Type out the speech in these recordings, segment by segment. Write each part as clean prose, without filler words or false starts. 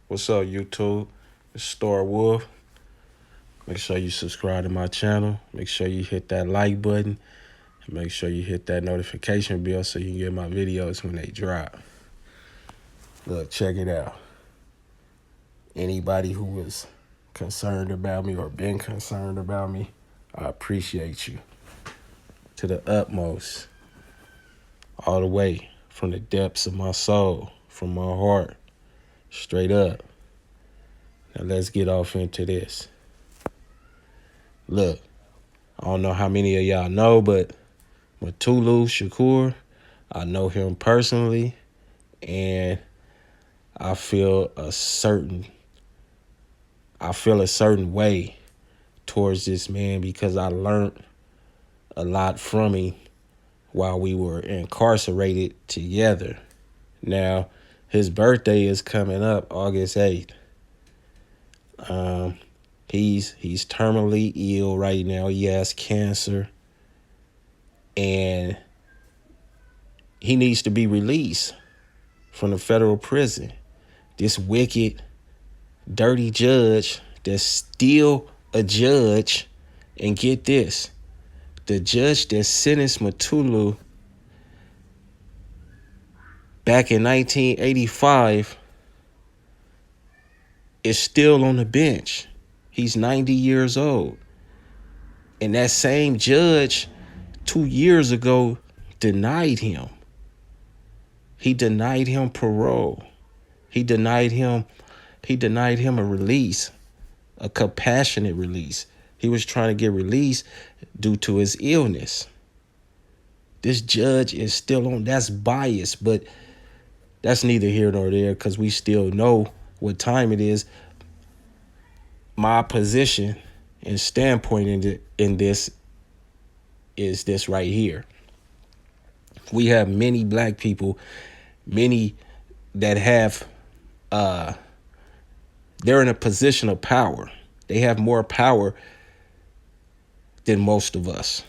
What's up, YouTube? It's Starwolf. Make sure you subscribe to my channel. Make sure you hit that like button. And make sure you hit that notification bell so you can get my videos when they drop. Look, check it out. Anybody who was concerned about me or been concerned about me, I appreciate you to the utmost. All the way from the depths of my soul, from my heart, straight up. Now let's get off into this. Look, I don't know how many of y'all know, but Mutulu Shakur, I know him personally, and I feel a certain way towards this man because I learned a lot from him while we were incarcerated together. Now, his birthday is coming up August 8th. He's terminally ill right now. He has cancer, and he needs to be released from the federal prison. This wicked, dirty judge that's still a judge, and get this, the judge that sentenced Mutulu back in 1985 is still on the bench. He's 90 years old. And that same judge 2 years ago denied him. He denied him parole. He denied him a release, a compassionate release. He was trying to get released due to his illness. This judge is still on. That's bias, but that's neither here nor there because we still know what time it is. My position and standpoint in this is this right here. We have many black people, many that have, they're in a position of power. They have more power than most of us.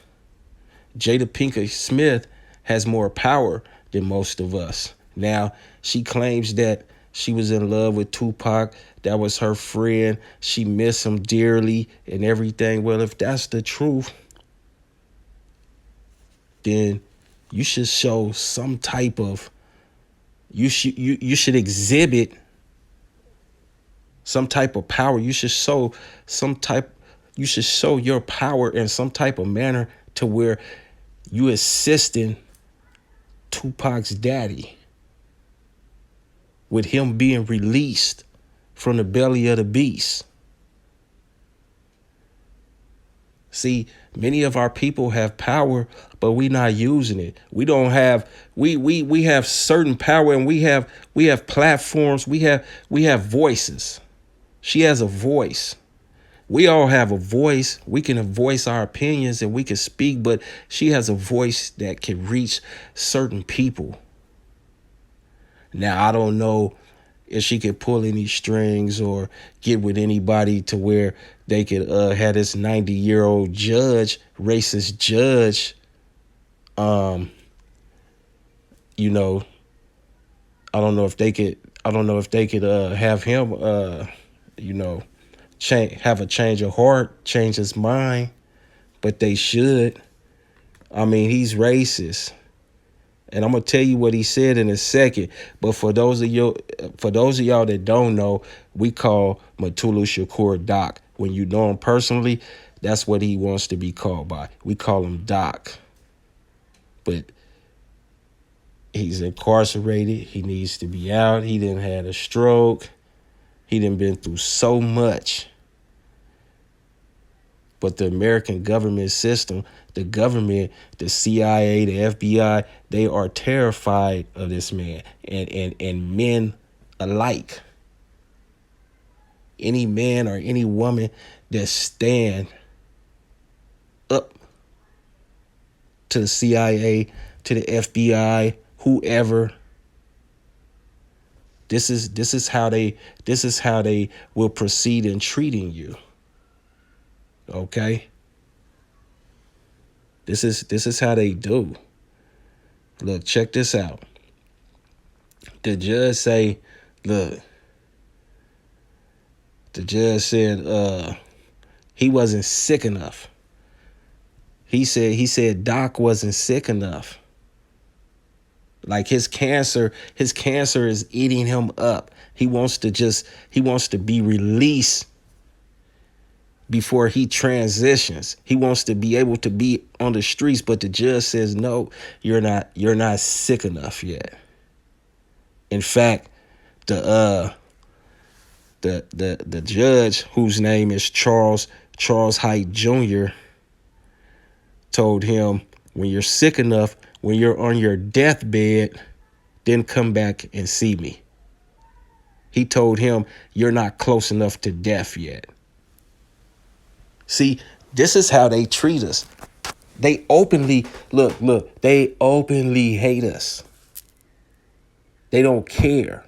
Jada Pinkett Smith has more power than most of us. Now, she claims that she was in love with Tupac. That was her friend. She missed him dearly and everything. Well, if that's the truth, then you should show some type of, you should exhibit some type of power. You should show your power in some type of manner to where you assisting Tupac's daddy with him being released from the belly of the beast. See, many of our people have power, but we not using it. We don't have, we have certain power, and we have platforms, we have voices. She has a voice. We all have a voice. We can voice our opinions and we can speak, but she has a voice that can reach certain people. Now, I don't know if she could pull any strings or get with anybody to where they could have this 90-year-old judge, racist judge, you know, I don't know if they could have him, you know, have a change of heart, change his mind, but they should. I mean, he's racist. And I'm gonna tell you what he said in a second. But for those of y'all that don't know, we call Mutulu Shakur Doc. When you know him personally, that's what he wants to be called by. We call him Doc. But he's incarcerated. He needs to be out. He done had a stroke. He done been through so much. But the American government system, the government, the CIA, the FBI, they are terrified of this man and men alike. Any man or any woman that stand up to the CIA, to the FBI, whoever, this is how they will proceed in treating you. Okay? This is how they do. Look, check this out. The judge say, look, The judge said he wasn't sick enough. He said Doc wasn't sick enough. Like his cancer is eating him up. He wants to be released before he transitions. He wants to be able to be on the streets, but the judge says, no, you're not sick enough yet. In fact, the judge, whose name is Charles Hyde Jr., told him, when you're sick enough, when you're on your deathbed, then come back and see me. He told him, you're not close enough to death yet. See, this is how they treat us. They openly, they openly hate us. They don't care.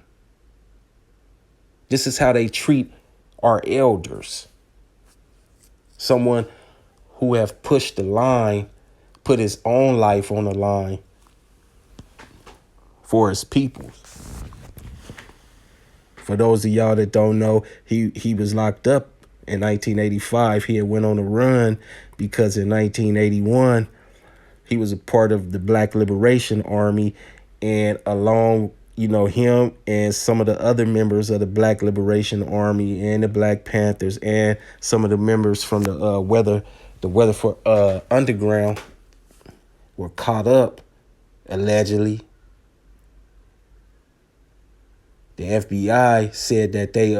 This is how they treat our elders. Someone who have pushed the line, put his own life on the line for his people. For those of y'all that don't know, he was locked up in 1985. He had went on a run because in 1981, he was a part of the Black Liberation Army, and along, him and some of the other members of the Black Liberation Army and the Black Panthers and some of the members from the Weatherford Underground were caught up, allegedly. The FBI said that they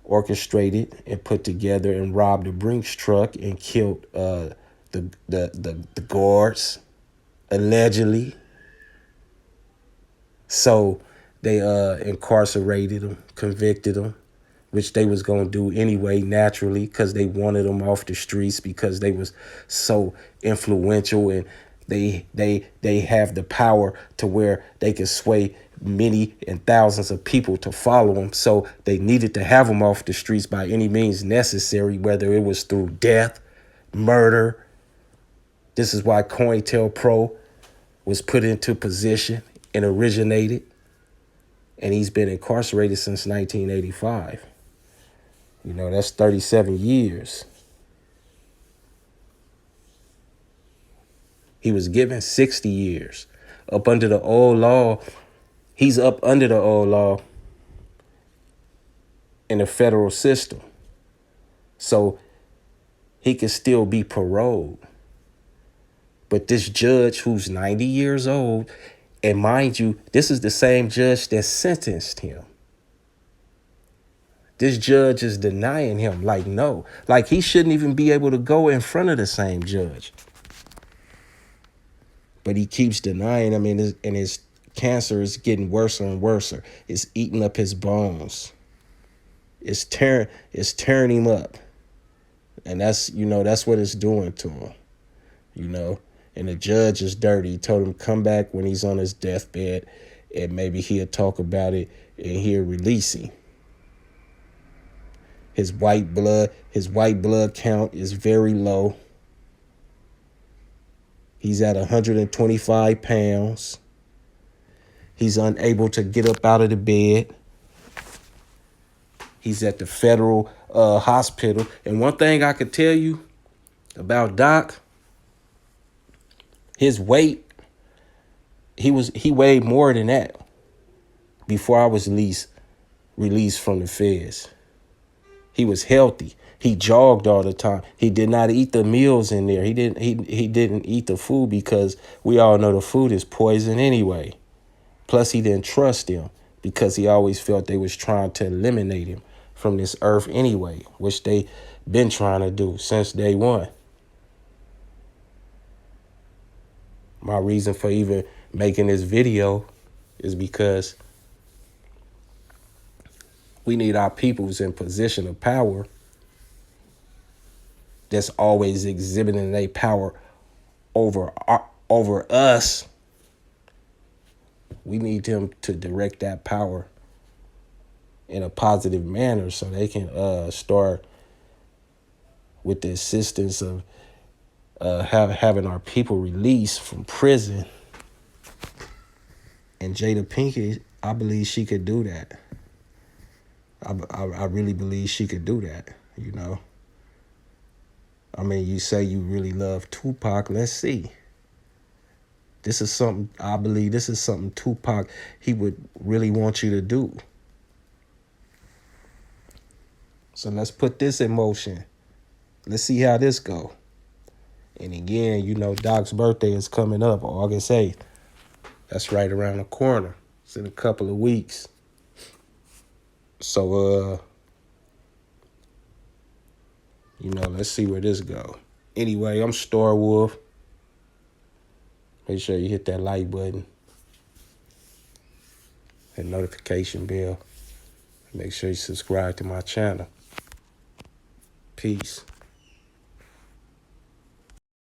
orchestrated and put together and robbed a Brinks truck and killed the guards, allegedly. So they incarcerated them, convicted them, which they was going to do anyway, naturally, because they wanted them off the streets because they was so influential, and they have the power to where they can sway many and thousands of people to follow them. So they needed to have them off the streets by any means necessary, whether it was through death, murder. This is why COINTELPRO was put into position and originated. And he's been incarcerated since 1985. That's 37 years. He was given 60 years. Up under the old law, he's up under the old law in the federal system. So he can still be paroled. But this judge, who's 90 years old, and mind you, this is the same judge that sentenced him. This judge is denying him, no. He shouldn't even be able to go in front of the same judge. But he keeps denying him, and his cancer is getting worse and worse. It's eating up his bones. It's tearing him up. And that's what it's doing to him. And the judge is dirty. He told him come back when he's on his deathbed, and maybe he'll talk about it and he'll release him. His white blood count is very low. He's at 125 pounds. He's unable to get up out of the bed. He's at the federal hospital. And one thing I could tell you about Doc, his weight, he weighed more than that before I was released from the feds. He was healthy. He jogged all the time. He did not eat the meals in there. He didn't eat the food because we all know the food is poison anyway. Plus, he didn't trust them because he always felt they was trying to eliminate him from this earth anyway, which they been trying to do since day one. My reason for even making this video is because we need our peoples in position of power that's always exhibiting their power over us. We need them to direct that power in a positive manner so they can start with the assistance of having our people released from prison. And Jada Pinkett, I believe she could do that. I really believe she could do that, you know. I mean, you say you really love Tupac. Let's see. This is something, I believe this is something Tupac, he would really want you to do. So let's put this in motion. Let's see how this go. And again, you know, Doc's birthday is coming up August 8th. That's right around the corner. It's in a couple of weeks. So, you know, let's see where this go. Anyway, I'm Starwolf. Make sure you hit that like button and notification bell. Make sure you subscribe to my channel. Peace.